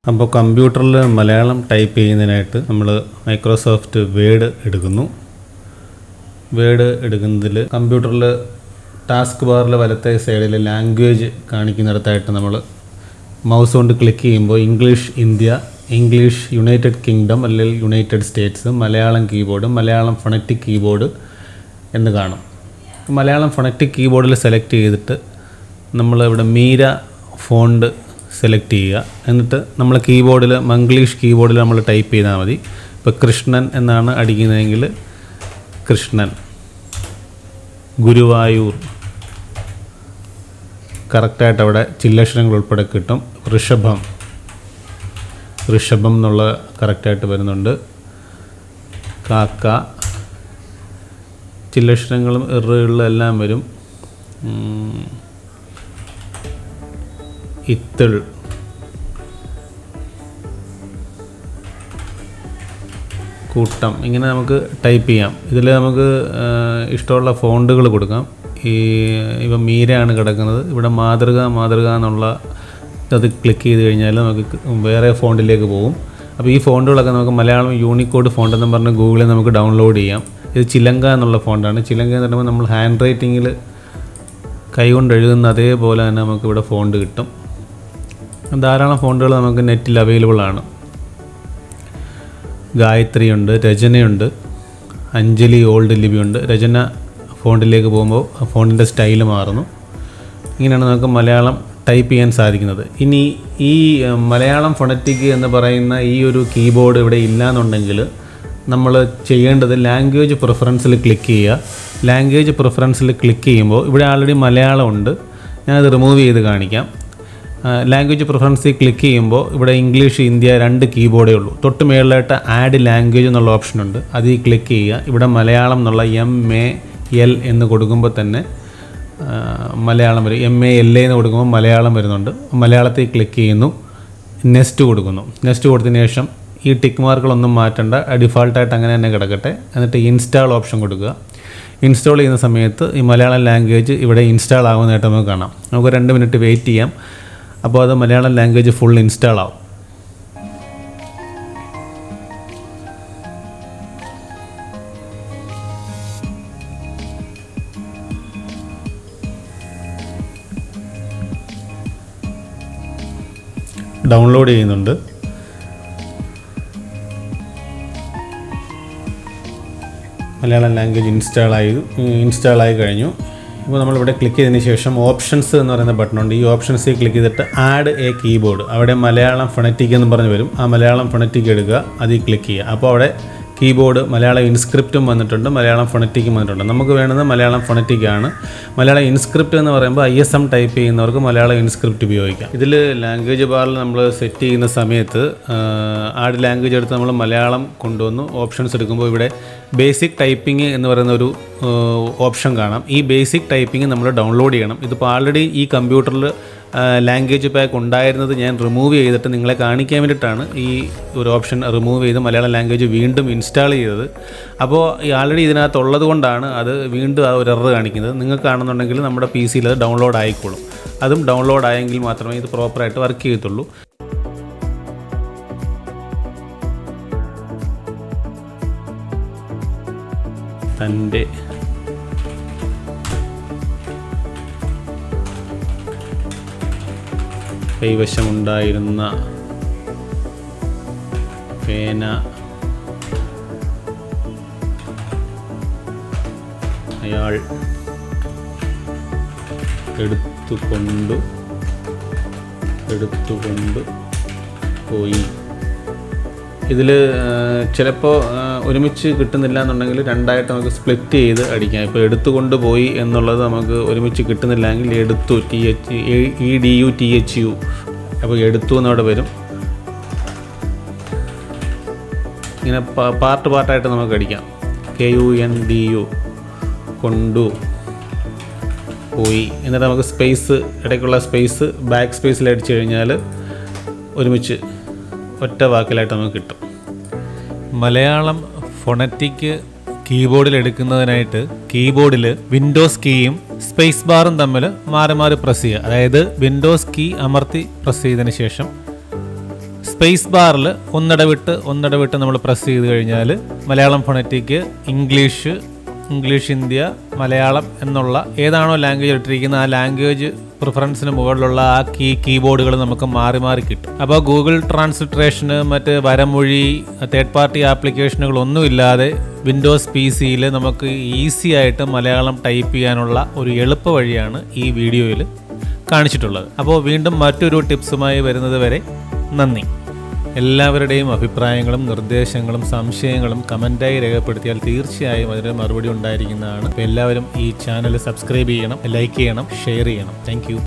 അപ്പോൾ കമ്പ്യൂട്ടറിൽ മലയാളം ടൈപ്പ് ചെയ്യുന്നതിനായിട്ട് നമ്മൾ മൈക്രോസോഫ്റ്റ് വേഡ് എടുക്കുന്നു. വേഡ് എടുക്കുന്നതിൽ കമ്പ്യൂട്ടറിൽ ടാസ്ക് ബാറിൽ വലത്തെ സൈഡിൽ ലാംഗ്വേജ് കാണിക്കുന്നിടത്തായിട്ട് നമ്മൾ മൗസ് കൊണ്ട് ക്ലിക്ക് ചെയ്യുമ്പോൾ English India, English United Kingdom അല്ലെങ്കിൽ United States, Malayalam keyboard, Malayalam phonetic keyboard എന്ന് കാണും. മലയാളം ഫോണറ്റിക് കീബോർഡിൽ സെലക്ട് ചെയ്തിട്ട് നമ്മൾ ഇവിടെ മീര ഫോണ്ട് സെലക്ട് ചെയ്യുക. എന്നിട്ട് നമ്മൾ കീബോർഡിൽ മംഗ്ലീഷ് കീബോർഡിൽ നമ്മൾ ടൈപ്പ് ചെയ്താൽ മതി. ഇപ്പോൾ കൃഷ്ണൻ എന്നാണ് അടിക്കുന്നതെങ്കിൽ കൃഷ്ണൻ, ഗുരുവായൂർ കറക്റ്റായിട്ട് അവിടെ ചില്ലക്ഷരങ്ങൾ ഉൾപ്പെടെ കിട്ടും. ഋഷഭം, ഋഷഭം എന്നുള്ള കറക്റ്റായിട്ട് വരുന്നുണ്ട്. കാക്ക, ചില്ലക്ഷരങ്ങളും ഇറുകളും എല്ലാം വരും. ഇത്തിൾ, കൂട്ടം, ഇങ്ങനെ നമുക്ക് ടൈപ്പ് ചെയ്യാം. ഇതിൽ നമുക്ക് ഇഷ്ടമുള്ള ഫോണ്ടുകൾ കൊടുക്കാം. ഇപ്പം മീരയാണ് കിടക്കുന്നത്, ഇവിടെ മാതൃക എന്നുള്ള അത് ക്ലിക്ക് ചെയ്ത് കഴിഞ്ഞാൽ നമുക്ക് വേറെ ഫോണ്ടിലേക്ക് പോകും. അപ്പോൾ ഈ ഫോണ്ടുകളൊക്കെ നമുക്ക് മലയാളം യൂണിക്കോഡ് ഫോണ്ട് എന്ന് പറഞ്ഞ് ഗൂഗിളിൽ നമുക്ക് ഡൗൺലോഡ് ചെയ്യാം. ഇത് ചിലങ്ക എന്നുള്ള ഫോണ്ടാണ്. ചിലങ്ക എന്ന് പറയുമ്പോൾ നമ്മൾ ഹാൻഡ് റൈറ്റിങ്ങിൽ കൈകൊണ്ട് എഴുതുന്ന അതേപോലെ തന്നെ നമുക്ക് ഇവിടെ ഫോണ്ട് കിട്ടും. ധാരാളം ഫോണ്ടുകൾ നമുക്ക് നെറ്റിൽ അവൈലബിൾ ആണ്. ഗായത്രിയുണ്ട്, രചനയുണ്ട്, അഞ്ജലി ഓൾഡ് ലിപിയുണ്ട്. രചന ഫോണ്ടിലേക്ക് പോകുമ്പോൾ ആ ഫോണ്ടിൻ്റെ സ്റ്റൈല് മാറുന്നു. ഇങ്ങനെയാണ് നമുക്ക് മലയാളം ടൈപ്പ് ചെയ്യാൻ സാധിക്കുന്നത്. ഇനി ഈ മലയാളം ഫോണറ്റിക് എന്ന് പറയുന്ന ഈ ഒരു കീബോർഡ് ഇവിടെ ഇല്ലയെന്നുണ്ടെങ്കിൽ നമ്മൾ ചെയ്യേണ്ടത് ലാംഗ്വേജ് പ്രിഫറൻസിൽ ക്ലിക്ക് ചെയ്യുക. ലാംഗ്വേജ് പ്രിഫറൻസിൽ ക്ലിക്ക് ചെയ്യുമ്പോൾ ഇവിടെ ആൾറെഡി മലയാളം ഉണ്ട്. ഞാനത് റിമൂവ് ചെയ്ത് കാണിക്കാം. ലാംഗ്വേജ് പ്രിഫറൻസിൽ ക്ലിക്ക് ചെയ്യുമ്പോൾ ഇവിടെ ഇംഗ്ലീഷ് ഇന്ത്യ 2 കീബോർഡേ ഉള്ളൂ. തൊട്ട് മുകളിലായിട്ട് ആഡ് ലാംഗ്വേജ് എന്നുള്ള ഓപ്ഷനുണ്ട്. അതിൽ ക്ലിക്ക് ചെയ്യുക. ഇവിടെ മലയാളം എന്നുള്ള MAL എന്ന് കൊടുക്കുമ്പോൾ തന്നെ മലയാളം വരും. MALA എന്ന് കൊടുക്കുമ്പോൾ മലയാളം വരുന്നുണ്ട്. മലയാളത്തിൽ ക്ലിക്ക് ചെയ്യുന്നു, നെക്സ്റ്റ് കൊടുക്കുന്നു. നെക്സ്റ്റ് കൊടുത്തതിന് ശേഷം ഈ ടിക്ക് മാർക്കുകളൊന്നും മാറ്റേണ്ട, ഡിഫാൾട്ടായിട്ട് അങ്ങനെ തന്നെ കിടക്കട്ടെ. എന്നിട്ട് ഇൻസ്റ്റാൾ ഓപ്ഷൻ കൊടുക്കുക. ഇൻസ്റ്റാൾ ചെയ്യുന്ന സമയത്ത് ഈ മലയാളം ലാംഗ്വേജ് ഇവിടെ ഇൻസ്റ്റാൾ ആകുന്നതായിട്ട് നമുക്ക് കാണാം. നമുക്ക് 2 മിനിറ്റ് വെയിറ്റ് ചെയ്യാം. അപ്പോൾ അത് മലയാളം ലാംഗ്വേജ് ഫുൾ ഇൻസ്റ്റാൾ ആവും. ഡൗൺലോഡ് ചെയ്യുന്നുണ്ട്. മലയാളം ലാംഗ്വേജ് ഇൻസ്റ്റാളായി കഴിഞ്ഞു. ഇപ്പോൾ നമ്മളിവിടെ ക്ലിക്ക് ചെയ്തതിന് ശേഷം ഓപ്ഷൻസ് എന്ന് പറയുന്ന ബട്ടണുണ്ട്. ഈ ഓപ്ഷൻസിൽ ക്ലിക്ക് ചെയ്തിട്ട് ആഡ് എ കീബോർഡ്, അവിടെ മലയാളം ഫോണറ്റിക് എന്ന് പറഞ്ഞ് വരും. ആ മലയാളം ഫോണറ്റിക് എടുക്കുക, അതിൽ ക്ലിക്ക് ചെയ്യുക. അപ്പോൾ അവിടെ കീബോർഡ് മലയാളം ഇൻസ്ക്രിപ്റ്റും വന്നിട്ടുണ്ട്, മലയാളം ഫോണറ്റിക്കും വന്നിട്ടുണ്ട്. നമുക്ക് വേണ്ടത് മലയാളം ഫോണറ്റിക് ആണ്. മലയാളം ഇൻസ്ക്രിപ്റ്റ് എന്ന് പറയുമ്പോൾ ISM ടൈപ്പ് ചെയ്യുന്നവർക്ക് മലയാളം ഇൻസ്ക്രിപ്റ്റ് ഉപയോഗിക്കാം. ഇതിൽ ലാംഗ്വേജ് ബാറിൽ നമ്മൾ സെറ്റ് ചെയ്യുന്ന സമയത്ത് ആഡ് ലാംഗ്വേജ് എടുത്ത് നമ്മൾ മലയാളം കൊണ്ടുവന്നു ഓപ്ഷൻസ് എടുക്കുമ്പോൾ ഇവിടെ ബേസിക് ടൈപ്പിംഗ് എന്ന് പറയുന്ന ഒരു ഓപ്ഷൻ കാണാം. ഈ ബേസിക് ടൈപ്പിംഗ് നമ്മൾ ഡൗൺലോഡ് ചെയ്യണം. ഇതിപ്പോൾ ആൾറെഡി ഈ കമ്പ്യൂട്ടറിൽ ലാംഗ്വേജ് പാക്ക് ഉണ്ടായിരുന്നത് ഞാൻ റിമൂവ് ചെയ്തിട്ട് നിങ്ങളെ കാണിക്കാൻ വേണ്ടിയിട്ടാണ് ഈ ഒരു ഓപ്ഷൻ റിമൂവ് ചെയ്ത് മലയാളം ലാംഗ്വേജ് വീണ്ടും ഇൻസ്റ്റാൾ ചെയ്തത്. അപ്പോൾ ആൾറെഡി ഇതിനകത്തുള്ളത് കൊണ്ടാണ് അത് വീണ്ടും ആ ഒരു എറർ കാണിക്കുന്നത്. നിങ്ങൾക്കാണെന്നുണ്ടെങ്കിൽ നമ്മുടെ PC-യിൽ അത് ഡൗൺലോഡ് ആയിക്കോളും. അതും ഡൗൺലോഡ് ആയെങ്കിൽ മാത്രമേ ഇത് പ്രോപ്പറായിട്ട് വർക്ക് ചെയ്യത്തുള്ളൂ. തൻ്റെ കൈവശമുണ്ടായിരുന്ന പേന അയാൾ എടുത്തുകൊണ്ട് പോയി. ഇതിൽ ചിലപ്പോൾ ഒരുമിച്ച് കിട്ടുന്നില്ല എന്നുണ്ടെങ്കിൽ രണ്ടായിട്ട് നമുക്ക് സ്പ്ലിറ്റ് ചെയ്ത് അടിക്കാം. ഇപ്പോൾ എടുത്തുകൊണ്ട് പോയി എന്നുള്ളത് നമുക്ക് ഒരുമിച്ച് കിട്ടുന്നില്ലെങ്കിൽ എടുത്തു, EDU അപ്പോൾ എടുത്തു എന്നവിടെ വരും. ഇങ്ങനെ പാർട്ടായിട്ട് നമുക്ക് അടിക്കാം. KUNDU കൊണ്ടു പോയി. എന്നിട്ട് നമുക്ക് സ്പേസ്, ഇടയ്ക്കുള്ള സ്പേസ് ബാക്ക് സ്പേസിൽ അടിച്ചു കഴിഞ്ഞാൽ ഒരുമിച്ച് ഒറ്റ വാക്കിലായിട്ട് നമുക്ക് കിട്ടും. മലയാളം ഫോണറ്റിക് കീബോർഡിൽ എടുക്കുന്നതിനായിട്ട് കീബോർഡിൽ വിൻഡോസ് കീയും സ്പേസ് ബാറും തമ്മിൽ മാറി മാറി പ്രസ് ചെയ്യുക. അതായത് വിൻഡോസ് കീ അമർത്തി പ്രസ് ചെയ്തതിന് ശേഷം സ്പേസ് ബാറിൽ ഒന്നിടവിട്ട് നമ്മൾ പ്രസ് ചെയ്ത് കഴിഞ്ഞാൽ Malayalam phonetic, English India, Malayalam എന്നുള്ള ഏതാണോ ലാംഗ്വേജ് ഇട്ടിരിക്കുന്നത് ആ ലാംഗ്വേജ് പ്രിഫറൻസിന് മുകളിലുള്ള ആ കീബോർഡുകൾ നമുക്ക് മാറി മാറി കിട്ടും. അപ്പോൾ ഗൂഗിൾ ട്രാൻസ്ലിറ്ററേഷന് മറ്റ് വരമൊഴി തേർഡ് പാർട്ടി ആപ്ലിക്കേഷനുകളൊന്നും ഇല്ലാതെ വിൻഡോസ് PC-യിൽ നമുക്ക് ഈസി ആയിട്ട് മലയാളം ടൈപ്പ് ചെയ്യാനുള്ള ഒരു എളുപ്പ വഴിയാണ് ഈ വീഡിയോയിൽ കാണിച്ചിട്ടുള്ളത്. അപ്പോൾ വീണ്ടും മറ്റൊരു ടിപ്സുമായി വരുന്നത് വരെ നന്ദി. എല്ലാവരുടെയും അഭിപ്രായങ്ങളും നിർദ്ദേശങ്ങളും സംശയങ്ങളും കമൻറ്റായി രേഖപ്പെടുത്തിയാൽ തീർച്ചയായും അതിന് മറുപടി ഉണ്ടായിരിക്കുന്നതാണ്. അപ്പോൾ എല്ലാവരും ഈ ചാനൽ സബ്സ്ക്രൈബ് ചെയ്യണം, ലൈക്ക് ചെയ്യണം, ഷെയർ ചെയ്യണം. താങ്ക്